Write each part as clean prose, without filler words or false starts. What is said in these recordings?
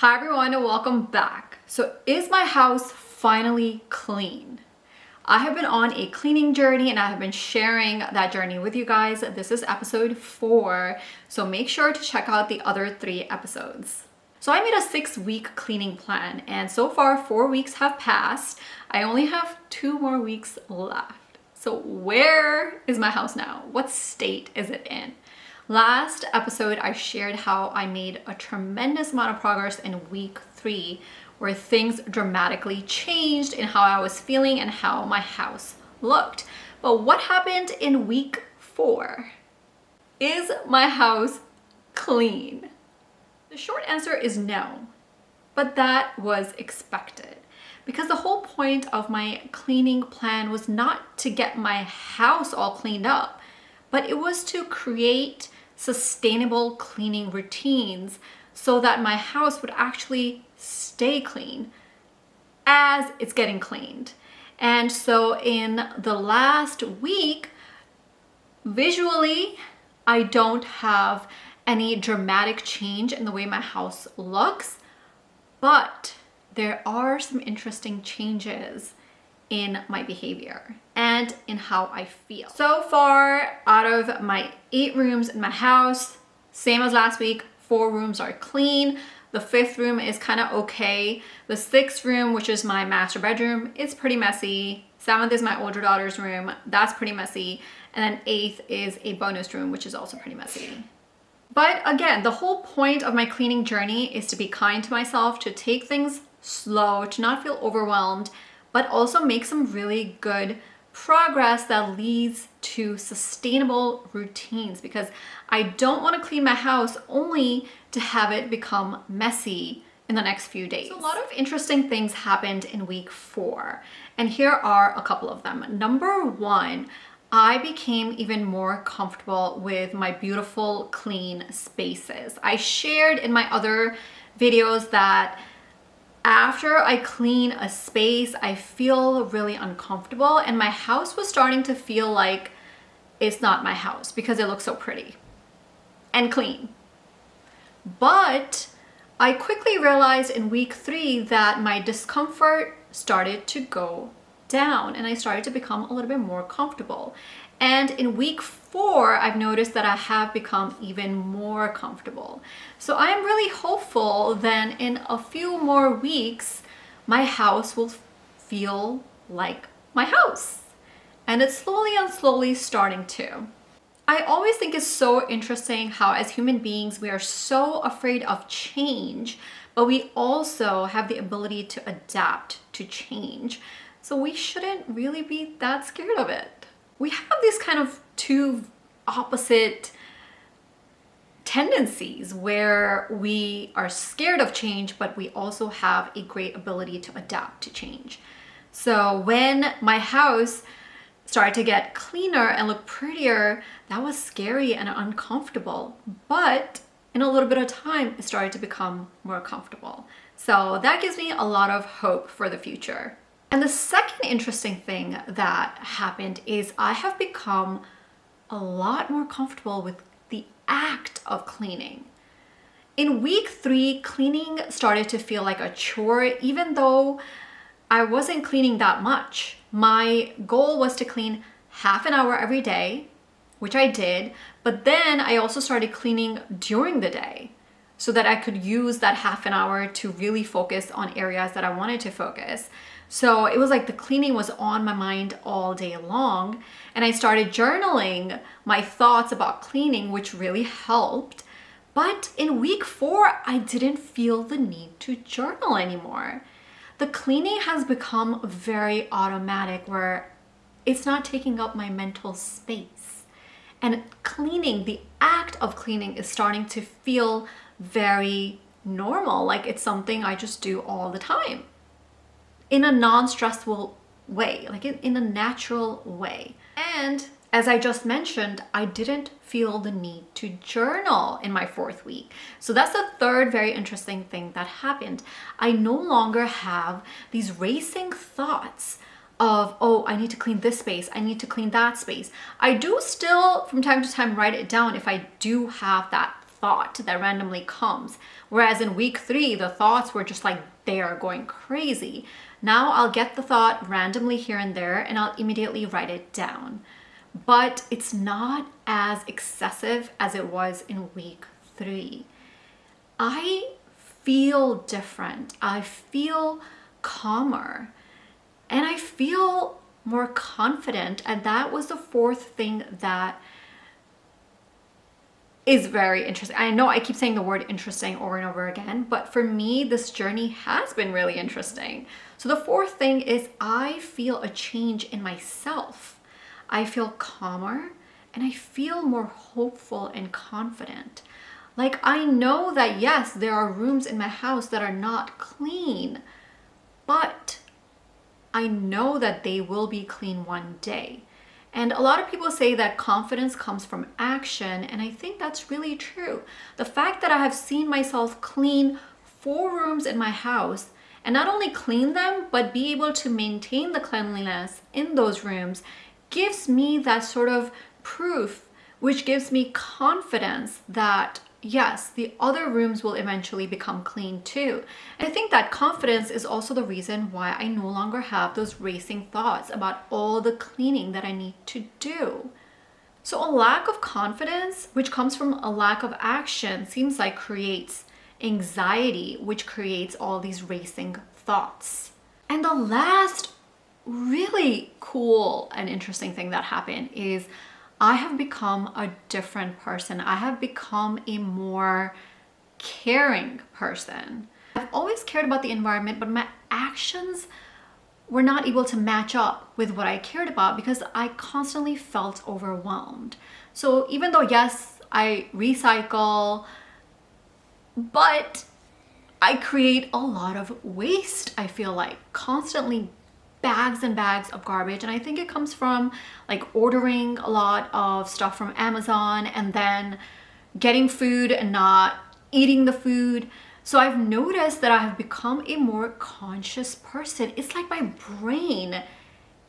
Hi everyone and welcome back. So is my house finally clean? I have been on a cleaning journey and I have been sharing that journey with you guys. This is episode 4, so make sure to check out the other 3 episodes. So I made a 6-week cleaning plan and so far 4 weeks have passed. I only have 2 more weeks left. So where is my house now? What state is it in? Last episode, I shared how I made a tremendous amount of progress in week 3, where things dramatically changed in how I was feeling and how my house looked. But what happened in week 4? Is my house clean? The short answer is no, but that was expected. Because the whole point of my cleaning plan was not to get my house all cleaned up, but it was to create sustainable cleaning routines so that my house would actually stay clean as it's getting cleaned. And so in the last week, visually, I don't have any dramatic change in the way my house looks, but there are some interesting changes in my behavior and in how I feel. So far, out of my 8 rooms in my house, same as last week, 4 rooms are clean. The 5th room is kind of okay. The 6th room, which is my master bedroom, is pretty messy. 7th is my older daughter's room. That's pretty messy. And then 8th is a bonus room, which is also pretty messy. But again, the whole point of my cleaning journey is to be kind to myself, to take things slow, to not feel overwhelmed, but also make some really good progress that leads to sustainable routines, because I don't want to clean my house only to have it become messy in the next few days. So a lot of interesting things happened in week 4, and here are a couple of them. Number 1, I became even more comfortable with my beautiful clean spaces. I shared in my other videos that after I clean a space, I feel really uncomfortable, and my house was starting to feel like it's not my house because it looks so pretty and clean. But I quickly realized in week 3 that my discomfort started to go down and I started to become a little bit more comfortable. And in week 4, I've noticed that I have become even more comfortable. So I'm really hopeful that in a few more weeks, my house will feel like my house. And it's slowly starting to. I always think it's so interesting how as human beings, we are so afraid of change, but we also have the ability to adapt to change. So we shouldn't really be that scared of it. We have these kind of 2 opposite tendencies where we are scared of change, but we also have a great ability to adapt to change. So when my house started to get cleaner and look prettier, that was scary and uncomfortable. But in a little bit of time, it started to become more comfortable. So that gives me a lot of hope for the future. And the second interesting thing that happened is I have become a lot more comfortable with the act of cleaning. In week 3, cleaning started to feel like a chore, even though I wasn't cleaning that much. My goal was to clean half an hour every day, which I did, but then I also started cleaning during the day so that I could use that half an hour to really focus on areas that I wanted to focus. So it was like the cleaning was on my mind all day long, and I started journaling my thoughts about cleaning, which really helped. But in week 4, I didn't feel the need to journal anymore. The cleaning has become very automatic where it's not taking up my mental space. And cleaning, the act of cleaning is starting to feel very normal, like it's something I just do all the time. In a non-stressful way, like in a natural way. And as I just mentioned, I didn't feel the need to journal in my 4th week. So that's the third very interesting thing that happened. I no longer have these racing thoughts of, oh, I need to clean this space, I need to clean that space. I do still from time to time write it down if I do have that thought that randomly comes. Whereas in week 3, the thoughts were just like there going crazy. Now I'll get the thought randomly here and there and I'll immediately write it down. But it's not as excessive as it was in week 3. I feel different. I feel calmer and I feel more confident. And that was the 4th thing that is very interesting. I know I keep saying the word interesting over and over again, but for me, this journey has been really interesting. So the 4th thing is I feel a change in myself. I feel calmer and I feel more hopeful and confident. Like I know that yes, there are rooms in my house that are not clean, but I know that they will be clean one day. And a lot of people say that confidence comes from action, and I think that's really true. The fact that I have seen myself clean 4 rooms in my house, and not only clean them, but be able to maintain the cleanliness in those rooms, gives me that sort of proof, which gives me confidence that yes, the other rooms will eventually become clean too. And I think that confidence is also the reason why I no longer have those racing thoughts about all the cleaning that I need to do. So a lack of confidence, which comes from a lack of action, seems like creates anxiety, which creates all these racing thoughts. And the last really cool and interesting thing that happened is I have become a different person. I have become a more caring person. I've always cared about the environment, but my actions were not able to match up with what I cared about because I constantly felt overwhelmed. So even though, yes, I recycle, but I create a lot of waste, I feel like, constantly bags and bags of garbage. And I think it comes from like ordering a lot of stuff from Amazon and then getting food and not eating the food. So I've noticed that I have become a more conscious person. It's like my brain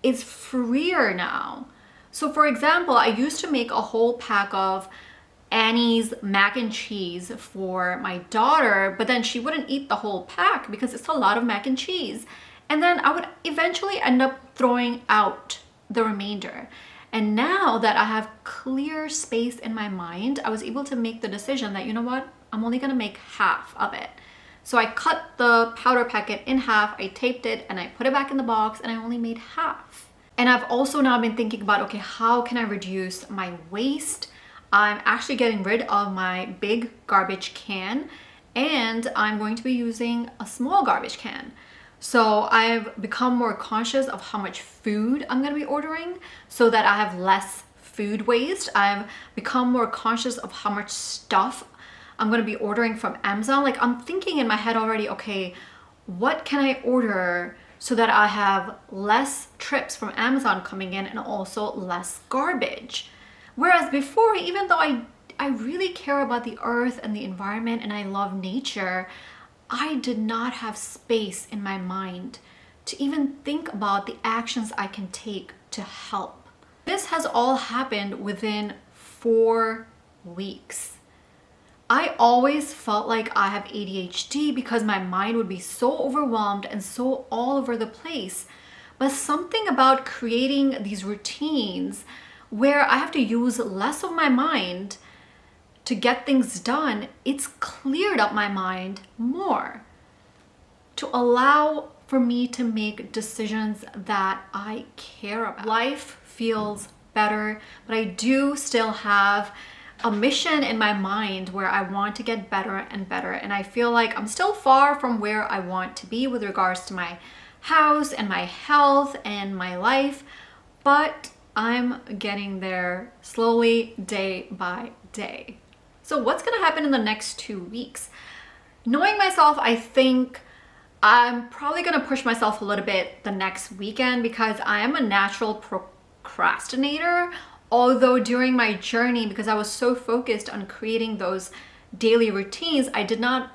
is freer now. So for example, I used to make a whole pack of Annie's mac and cheese for my daughter, but then she wouldn't eat the whole pack because it's a lot of mac and cheese. And then I would eventually end up throwing out the remainder. And now that I have clear space in my mind, I was able to make the decision that, you know what, I'm only gonna make half of it. So I cut the powder packet in half, I taped it, and I put it back in the box, and I only made half. And I've also now been thinking about, okay, how can I reduce my waste? I'm actually getting rid of my big garbage can, and I'm going to be using a small garbage can. So I've become more conscious of how much food I'm going to be ordering so that I have less food waste. I've become more conscious of how much stuff I'm going to be ordering from Amazon. Like I'm thinking in my head already, okay, what can I order so that I have less trips from Amazon coming in and also less garbage? Whereas before, even though I really care about the earth and the environment and I love nature, I did not have space in my mind to even think about the actions I can take to help. This has all happened within 4 weeks. I always felt like I have ADHD because my mind would be so overwhelmed and so all over the place. But something about creating these routines where I have to use less of my mind to get things done, it's cleared up my mind more to allow for me to make decisions that I care about. Life feels better, but I do still have a mission in my mind where I want to get better and better. And I feel like I'm still far from where I want to be with regards to my house and my health and my life, but I'm getting there slowly, day by day. So what's gonna happen in the next 2 weeks? Knowing myself, I think I'm probably gonna push myself a little bit the next weekend because I am a natural procrastinator. Although during my journey, because I was so focused on creating those daily routines, I did not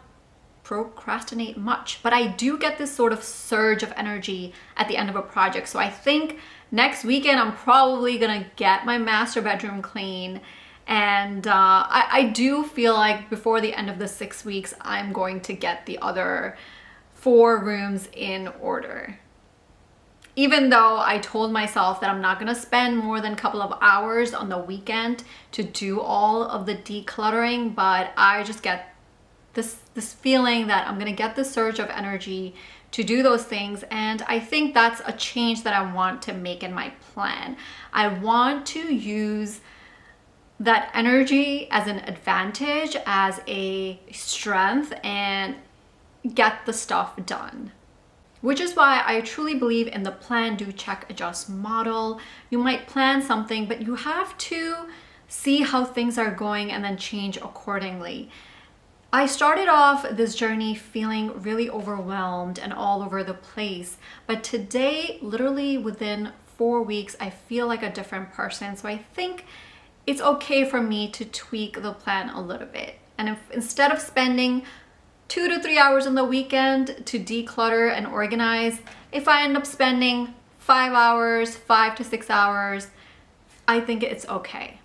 procrastinate much, but I do get this sort of surge of energy at the end of a project. So I think next weekend, I'm probably gonna get my master bedroom clean And I do feel like before the end of the 6 weeks, I'm going to get the other 4 rooms in order. Even though I told myself that I'm not gonna spend more than a couple of hours on the weekend to do all of the decluttering, but I just get this feeling that I'm gonna get the surge of energy to do those things. And I think that's a change that I want to make in my plan. I want to use that energy as an advantage, as a strength, and get the stuff done. Which is why I truly believe in the plan, do, check, adjust model. You might plan something, but you have to see how things are going and then change accordingly. I started off this journey feeling really overwhelmed and all over the place, but today, literally within 4 weeks, I feel like a different person. So I think it's okay for me to tweak the plan a little bit. And if instead of spending 2 to 3 hours on the weekend to declutter and organize, if I end up spending 5 hours, 5 to 6 hours, I think it's okay.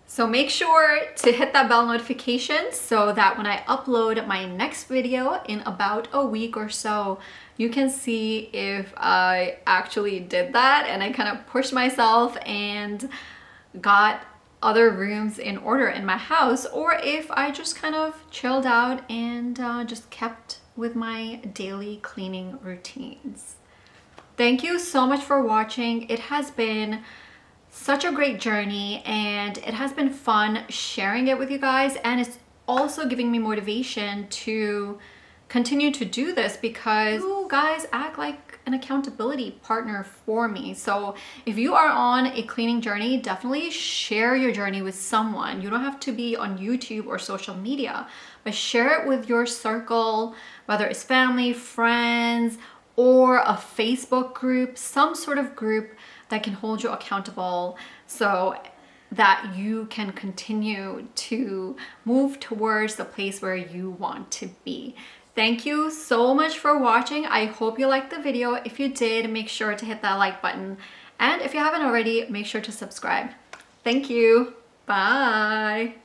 So make sure to hit that bell notification so that when I upload my next video in about a week or so, you can see if I actually did that and I kind of pushed myself and got other rooms in order in my house, or if I just kind of chilled out and just kept with my daily cleaning routines. Thank you so much for watching. It has been such a great journey and it has been fun sharing it with you guys, and it's also giving me motivation to continue to do this because you guys act like an accountability partner for me. So if you are on a cleaning journey, definitely share your journey with someone. You don't have to be on YouTube or social media, but share it with your circle, whether it's family, friends, or a Facebook group, some sort of group that can hold you accountable so that you can continue to move towards the place where you want to be. Thank you so much for watching. I hope you liked the video. If you did, make sure to hit that like button. And if you haven't already, make sure to subscribe. Thank you. Bye.